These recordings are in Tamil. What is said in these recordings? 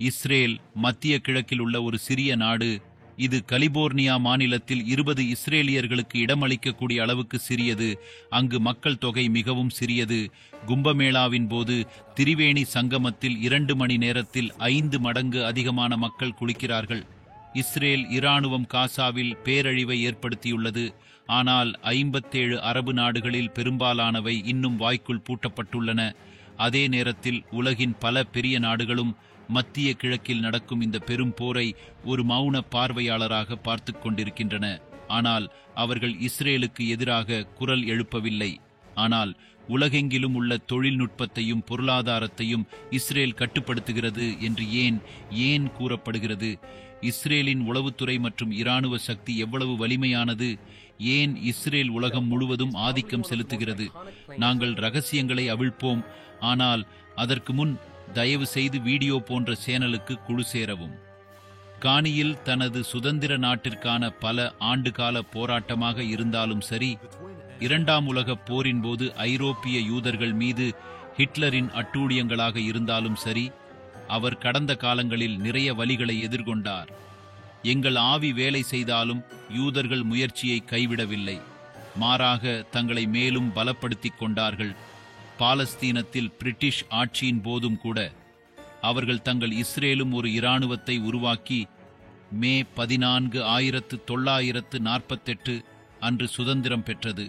இஸ்ரேல் மத்திய கிழக்கில் உள்ள ஒரு சிறிய நாடு. இது கலிபோர்னியா மாநிலத்தில் 20 இஸ்ரேலியர்களுக்கு இடமளிக்கக்கூடிய அளவுக்கு சிறியது. அங்கு மக்கள் தொகை மிகவும் சிறியது. கும்பமேளாவின் போது திரிவேணி சங்கமத்தில் 2 மணி நேரத்தில் 5 மடங்கு அதிகமான மக்கள் குளிக்கிறார்கள். இஸ்ரேல் இராணுவம் காசாவில் பேரழிவை ஏற்படுத்தியுள்ளது. ஆனால் 57 அரபு நாடுகளில் பெரும்பாலானவை இன்னும் வாய்க்குள் பூட்டப்பட்டுள்ளன. அதே நேரத்தில் உலகின் பல பெரிய நாடுகளும் மத்திய கிழக்கில் நடக்கும் இந்த பெரும் போரை ஒரு மௌன பார்வையாளராக பார்த்து கொண்டிருக்கின்றன. ஆனால் அவர்கள் இஸ்ரேலுக்கு எதிராக குரல் எழுப்பவில்லை. ஆனால் உலகெங்கிலும் உள்ள தொழில்நுட்பத்தையும் பொருளாதாரத்தையும் இஸ்ரேல் கட்டுப்படுத்துகிறது என்று ஏன் கூறப்படுகிறது? இஸ்ரேலின் உளவுத்துறை மற்றும் இராணுவ சக்தி எவ்வளவு வலிமையானது? ஏன் இஸ்ரேல் உலகம் முழுவதும் ஆதிக்கம் செலுத்துகிறது? நாங்கள் ரகசியங்களை அவிழ்ப்போம். ஆனால் அதற்கு முன் தயவு செய்து வீடியோ போன்ற சேனலுக்கு குழு சேரவும். காணியில் தனது சுதந்திர நாட்டிற்கான பல ஆண்டுகால போராட்டமாக இருந்தாலும் சரி, 2ஆம் உலகப் போரின் போது ஐரோப்பிய யூதர்கள் மீது ஹிட்லரின் அட்டூழியங்களாக இருந்தாலும் சரி, அவர் கடந்த காலங்களில் நிறைய வலிகளை எதிர்கொண்டார். எங்கள் ஆவி வேலை செய்தாலும் யூதர்கள் முயற்சியை கைவிடவில்லை. மாறாக தங்களை மேலும் பலப்படுத்திக் கொண்டார்கள். பாலஸ்தீனத்தில் பிரிட்டிஷ் ஆட்சியின் போதும் கூட அவர்கள் தங்கள் இஸ்ரேலும் ஒரு இராணுவத்தை உருவாக்கி மே 14, 1948 அன்று சுதந்திரம் பெற்றது.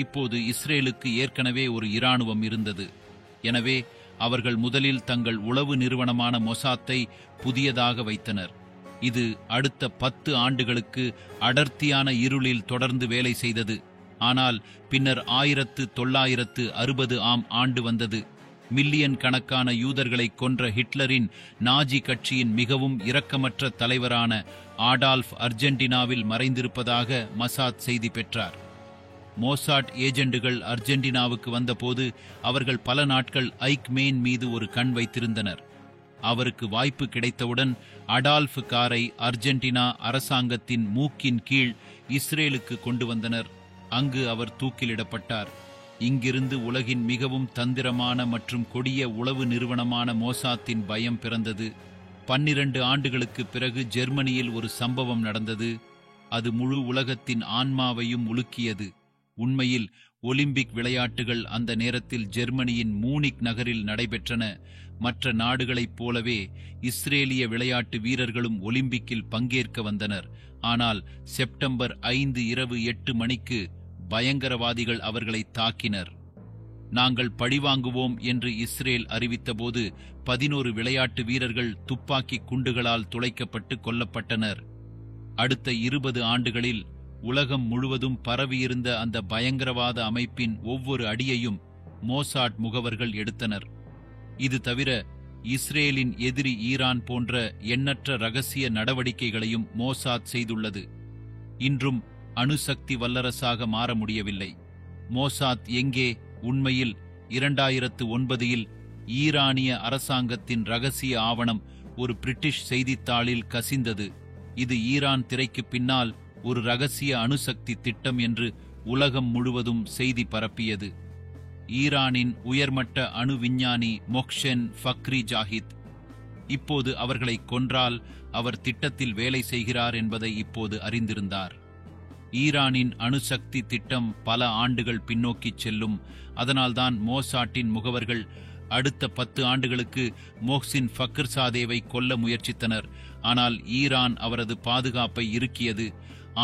இப்போது இஸ்ரேலுக்கு ஏற்கனவே ஒரு இராணுவம் இருந்தது. எனவே அவர்கள் முதலில் தங்கள் உளவு நிறுவனமான மொசாத்தை புதியதாக வைத்தனர். இது அடுத்த 10 ஆண்டுகளுக்கு அடர்த்தியான இருளில் தொடர்ந்து வேலை செய்தது. ஆனால் பின்னர் 1960 ஆண்டு வந்தது. மில்லியன் கணக்கான யூதர்களை கொன்ற ஹிட்லரின் நாஜி கட்சியின் மிகவும் இரக்கமற்ற தலைவரான ஆடால்ஃப் அர்ஜென்டினாவில் மறைந்திருப்பதாக மொசாத் செய்தி பெற்றார். மொசாட் ஏஜெண்டுகள் அர்ஜென்டினாவுக்கு வந்தபோது அவர்கள் பல நாட்கள் ஐக்மேன் மீது ஒரு கண் வைத்திருந்தனர். அவருக்கு வாய்ப்பு கிடைத்தவுடன் அடால்ஃப் காரை அர்ஜென்டினா அரசாங்கத்தின் மூக்கின் கீழ் இஸ்ரேலுக்கு கொண்டு வந்தனர். அங்கு அவர் தூக்கிலிடப்பட்டார். இங்கிருந்து உலகின் மிகவும் தந்திரமான மற்றும் கொடிய உளவு நிறுவனமான மொசாத்தின் பயம் பிறந்தது. 12 ஆண்டுகளுக்கு பிறகு ஜெர்மனியில் ஒரு சம்பவம் நடந்தது. அது முழு உலகத்தின் ஆன்மாவையும் உலுக்கியது. உண்மையில் ஒலிம்பிக் விளையாட்டுகள் அந்த நேரத்தில் ஜெர்மனியின் மூனிக் நகரில் நடைபெற்றன. மற்ற நாடுகளைப் போலவே இஸ்ரேலிய விளையாட்டு வீரர்களும் ஒலிம்பிக்கில் பங்கேற்க வந்தனர். ஆனால் செப்டம்பர் 5 இரவு 8 மணிக்கு பயங்கரவாதிகள் அவர்களை தாக்கினர். நாங்கள் பழிவாங்குவோம் என்று இஸ்ரேல் அறிவித்தபோது 11 விளையாட்டு வீரர்கள் துப்பாக்கி குண்டுகளால் துளைக்கப்பட்டு கொல்லப்பட்டனர். அடுத்த 20 ஆண்டுகளில் உலகம் முழுவதும் பரவியிருந்த அந்த பயங்கரவாத அமைப்பின் ஒவ்வொரு அடியையும் மொசாட் முகவர்கள் எடுத்தனர். இது தவிர இஸ்ரேலின் எதிரி ஈரான் போன்ற எண்ணற்ற ரகசிய நடவடிக்கைகளையும் மொசாத் செய்துள்ளது. இன்றும் அணுசக்தி வல்லரசாக மாற முடியவில்லை. மொசாத் எங்கே? உண்மையில் 2009 ஈரானிய அரசாங்கத்தின் ரகசிய ஆவணம் ஒரு பிரிட்டிஷ் செய்தித்தாளில் கசிந்தது. இது ஈரான் திரைக்கு பின்னால் ஒரு ரகசிய அணுசக்தி திட்டம் என்று உலகம் முழுவதும் செய்தி பரப்பியது. ஈரானின் உயர்மட்ட அணு விஞ்ஞானி மொஹ்சென் ஃபக்ரி ஜாஹித் இப்போது அவர்களை கொன்றால் அவர் திட்டத்தில் வேலை செய்கிறார் என்பதை இப்போது அறிந்திருந்தார். ஈரானின் அணுசக்தி திட்டம் பல ஆண்டுகள் பின்னோக்கி செல்லும். அதனால்தான் மொசாட்டின் முகவர்கள் அடுத்த 10 ஆண்டுகளுக்கு மொஹ்சின் ஃபக்ர்சாதேவை கொல்ல முயற்சித்தனர். ஆனால் ஈரான் அவரது பாதுகாப்பை இறுக்கியது.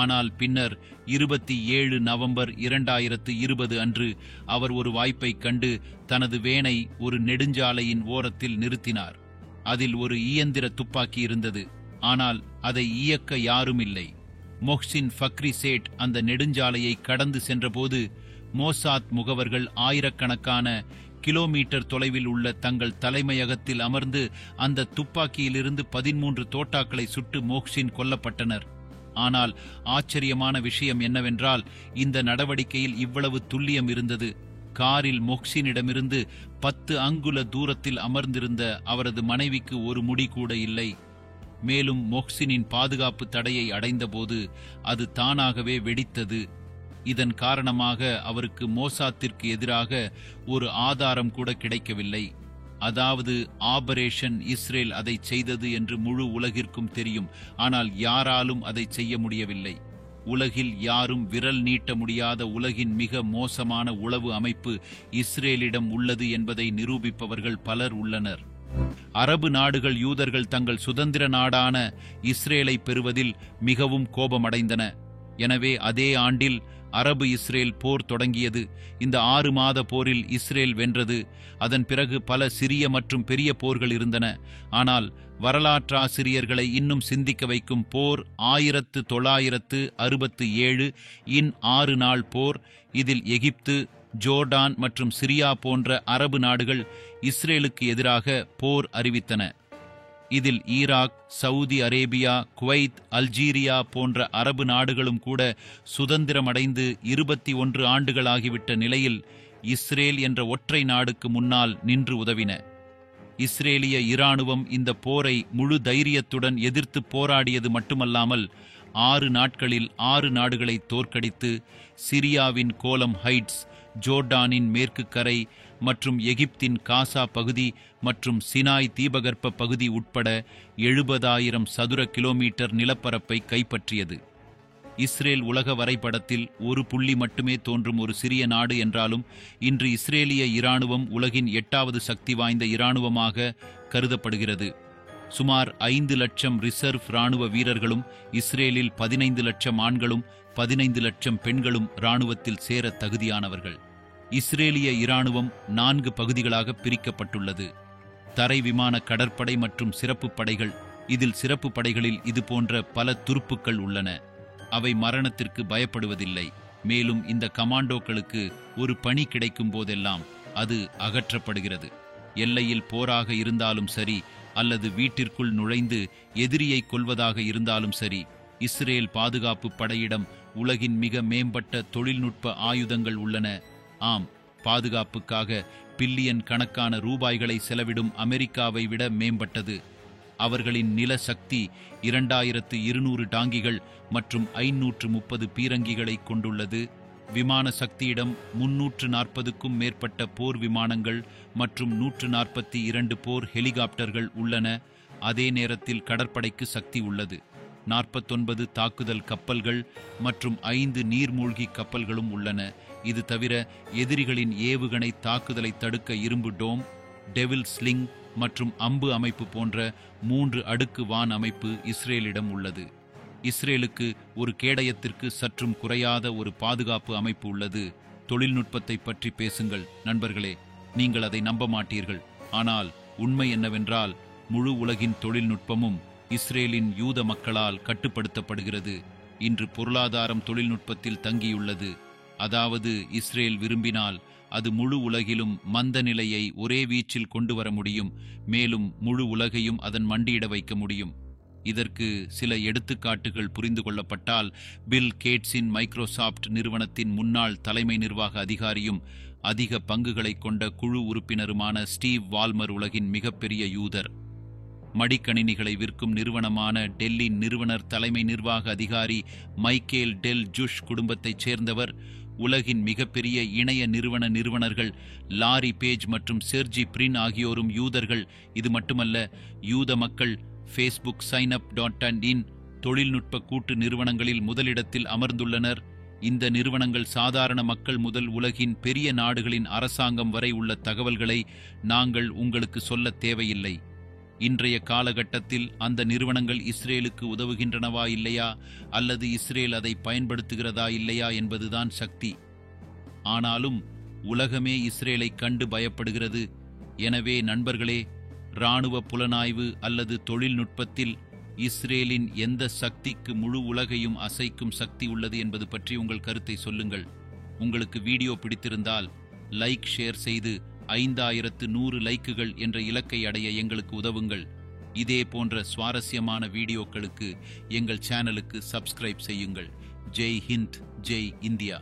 ஆனால் பின்னர் 27 நவம்பர் 2020 அன்று அவர் ஒரு வாய்ப்பை கண்டு தனது வேனை ஒரு நெடுஞ்சாலையின் ஓரத்தில் நிறுத்தினார். அதில் ஒரு இயந்திர துப்பாக்கி இருந்தது. ஆனால் அதை இயக்க யாரும் இல்லை. மொஹ்சின் ஃபக்ரி சேட் அந்த நெடுஞ்சாலையை கடந்து சென்றபோது மொசாத் முகவர்கள் ஆயிரக்கணக்கான கிலோமீட்டர் தொலைவில் உள்ள தங்கள் தலைமையகத்தில் அமர்ந்து அந்த துப்பாக்கியிலிருந்து 13 தோட்டாக்களை சுட்டு மொஹ்சின் கொல்லப்பட்டனர். ஆனால் ஆச்சரியமான விஷயம் என்னவென்றால் இந்த நடவடிக்கையில் இவ்வளவு துல்லியம் இருந்தது. காரில் மொஹ்சினிடமிருந்து 10 அங்குல தூரத்தில் அமர்ந்திருந்த அவரது மனைவிக்கு ஒரு முடி கூட இல்லை. மேலும் மொஹ்சினின் பாதுகாப்பு தடையை அடைந்தபோது அது தானாகவே வெடித்தது. இதன் காரணமாக அவருக்கு மொசாத்திற்கு எதிராக ஒரு ஆதாரம் கூட கிடைக்கவில்லை. அதாவது ஆபரேஷன் இஸ்ரேல் அதை செய்தது என்று முழு உலகிற்கும் தெரியும். ஆனால் யாராலும் அதை செய்ய முடியவில்லை. உலகில் யாரும் விரல் நீட்ட முடியாத உலகின் மிக மோசமான உளவு அமைப்பு இஸ்ரேலிடம் உள்ளது என்பதை நிரூபிப்பவர்கள் பலர் உள்ளனர். அரபு நாடுகள் யூதர்கள் தங்கள் சுதந்திர நாடான இஸ்ரேலை பெறுவதில் மிகவும் கோபமடைந்தன. எனவே அதே ஆண்டில் அரபு இஸ்ரேல் போர் தொடங்கியது. இந்த 6 மாத போரில் இஸ்ரேல் வென்றது. அதன் பிறகு பல சிறிய மற்றும் பெரிய போர்கள் இருந்தன. ஆனால் வரலாற்றாசிரியர்களை இன்னும் சிந்திக்க வைக்கும் போர் 1967 இன் 6 நாள் போர். இதில் எகிப்து, ஜோர்டான் மற்றும் சிரியா போன்ற அரபு நாடுகள் இஸ்ரேலுக்கு எதிராக போர் அறிவித்தன. இதில் Iraq, Saudi Arabia, Kuwait, Algeria போன்ற அரபு நாடுகளும் கூட சுதந்திரமடைந்து 21 ஆண்டுகளாகிவிட்ட நிலையில் இஸ்ரேல் என்ற ஒற்றை நாடுக்கு முன்னால் நின்று உதவின. இஸ்ரேலிய இராணுவம் இந்த போரை முழு தைரியத்துடன் எதிர்த்து போராடியது மட்டுமல்லாமல் 6 நாட்களில் 6 நாடுகளை தோற்கடித்து சிரியாவின் கோலம் ஹைட்ஸ், ஜோர்டானின் மேற்கு கரை மற்றும் எகிப்தின் காசா பகுதி மற்றும் சினாய் தீபகற்ப பகுதி உட்பட 70,000 சதுர கிலோமீட்டர் நிலப்பரப்பை கைப்பற்றியது. இஸ்ரேல் உலக வரைபடத்தில் ஒரு புள்ளி மட்டுமே தோன்றும் ஒரு சிறிய நாடு என்றாலும் இன்று இஸ்ரேலிய இராணுவம் உலகின் 8வது சக்தி வாய்ந்த இராணுவமாக கருதப்படுகிறது. சுமார் 5 லட்சம் ரிசர்வ் இராணுவ வீரர்களும் இஸ்ரேலில் 15 லட்சம் ஆண்களும் 15 லட்சம் பெண்களும் இராணுவத்தில் சேர தகுதியானவர்கள். இஸ்ரேலிய இராணுவம் 4 பகுதிகளாக பிரிக்கப்பட்டுள்ளது. தரை விமான கடற்படை மற்றும் சிறப்பு படைகள். இதில் சிறப்பு படைகளில் இதுபோன்ற பல துருப்புக்கள் உள்ளன. அவை மரணத்திற்கு பயப்படுவதில்லை. மேலும் இந்த கமாண்டோக்களுக்கு ஒரு பணி கிடைக்கும் போதெல்லாம் அது அகற்றப்படுகிறது. எல்லையில் போராக இருந்தாலும் சரி அல்லது வீட்டிற்குள் நுழைந்து எதிரியை கொல்வதாக இருந்தாலும் சரி, இஸ்ரேல் பாதுகாப்பு படையிடம் உலகின் மிக மேம்பட்ட தொழில்நுட்ப ஆயுதங்கள் உள்ளன. ஆம், பாதுகாப்புக்காக பில்லியன் கணக்கான ரூபாய்களை செலவிடும் அமெரிக்காவை விட மேம்பட்டது. அவர்களின் நில சக்தி 2200 டாங்கிகள் மற்றும் 530 பீரங்கிகளை கொண்டுள்ளது. விமான சக்தியிடம் 340க்கும் மேற்பட்ட போர் விமானங்கள் மற்றும் 142 போர் ஹெலிகாப்டர்கள் உள்ளன. அதே நேரத்தில் கடற்படைக்கு சக்தி உள்ளது. 49 தாக்குதல் கப்பல்கள் மற்றும் 5 நீர்மூழ்கி கப்பல்களும் உள்ளன. இது தவிர எதிரிகளின் ஏவுகணை தாக்குதலை தடுக்க இரும்பு டோம், டெவில் ஸ்லிங் மற்றும் அம்பு அமைப்பு போன்ற 3 அடுக்கு வான் அமைப்பு இஸ்ரேலிடம் உள்ளது. இஸ்ரேலுக்கு ஒரு கேடயத்திற்கு சற்றும் குறையாத ஒரு பாதுகாப்பு அமைப்பு உள்ளது. தொழில்நுட்பத்தை பற்றி பேசுங்கள் நண்பர்களே, நீங்கள் அதை நம்ப மாட்டீர்கள். ஆனால் உண்மை என்னவென்றால் முழு உலகின் தொழில்நுட்பமும் இஸ்ரேலின் யூத மக்களால் கட்டுப்படுத்தப்படுகிறது. இன்று பொருளாதாரம் தொழில்நுட்பத்தில் தங்கியுள்ளது. அதாவது இஸ்ரேல் விரும்பினால் அது முழு உலகிலும் மந்த நிலையை ஒரே வீச்சில் கொண்டு வர முடியும். மேலும் முழு உலகையும் அதன் மண்டியிட வைக்க முடியும். இதற்கு சில எடுத்துக்காட்டுகள் புரிந்து கொள்ளப்பட்டால், பில் கேட்ஸின் மைக்ரோசாப்ட் நிறுவனத்தின் முன்னாள் தலைமை நிர்வாக அதிகாரியும் அதிக பங்குகளை கொண்ட குழு உறுப்பினருமான ஸ்டீவ் வால்மர் உலகின் மிகப்பெரிய யூதர். மடிக்கணினிகளை விற்கும் நிறுவனமான டெல்லின் நிறுவனர் தலைமை நிர்வாக அதிகாரி மைக்கேல் டெல் ஜுஷ் குடும்பத்தைச் சேர்ந்தவர். உலகின் மிகப்பெரிய இணைய நிறுவனர்கள் லாரி பேஜ் மற்றும் செர்ஜி பிரின் ஆகியோரும் யூதர்கள். இது மட்டுமல்ல, யூத மக்கள் ஃபேஸ்புக் signup.in தொழில்நுட்ப கூட்டு நிறுவனங்களில் முதலிடத்தில் அமர்ந்துள்ளனர். இந்த நிறுவனங்கள் சாதாரண மக்கள் முதல் உலகின் பெரிய நாடுகளின் அரசாங்கம் வரை உள்ள தகவல்களை நாங்கள் உங்களுக்கு சொல்ல தேவையில்லை. இன்றைய காலகட்டத்தில் அந்த நிறுவனங்கள் இஸ்ரேலுக்கு உதவுகின்றனவா இல்லையா அல்லது இஸ்ரேல் அதை பயன்படுத்துகிறதா இல்லையா என்பதுதான் சக்தி. ஆனாலும் உலகமே இஸ்ரேலை கண்டு பயப்படுகிறது. எனவே நண்பர்களே, இராணுவ புலனாய்வு அல்லது தொழில்நுட்பத்தில் இஸ்ரேலின் எந்த சக்திக்கு முழு உலகையும் அசைக்கும் சக்தி உள்ளது என்பது பற்றி உங்கள் கருத்தை சொல்லுங்கள். உங்களுக்கு வீடியோ பிடித்திருந்தால் லைக், ஷேர் செய்து 5100 லைக்குகள் என்ற இலக்கை அடைய எங்களுக்கு உதவுங்கள். இதே போன்ற சுவாரஸ்யமான வீடியோக்களுக்கு எங்கள் சேனலுக்கு சப்ஸ்கிரைப் செய்யுங்கள். ஜெய் ஹிந்த், ஜெய் இந்தியா.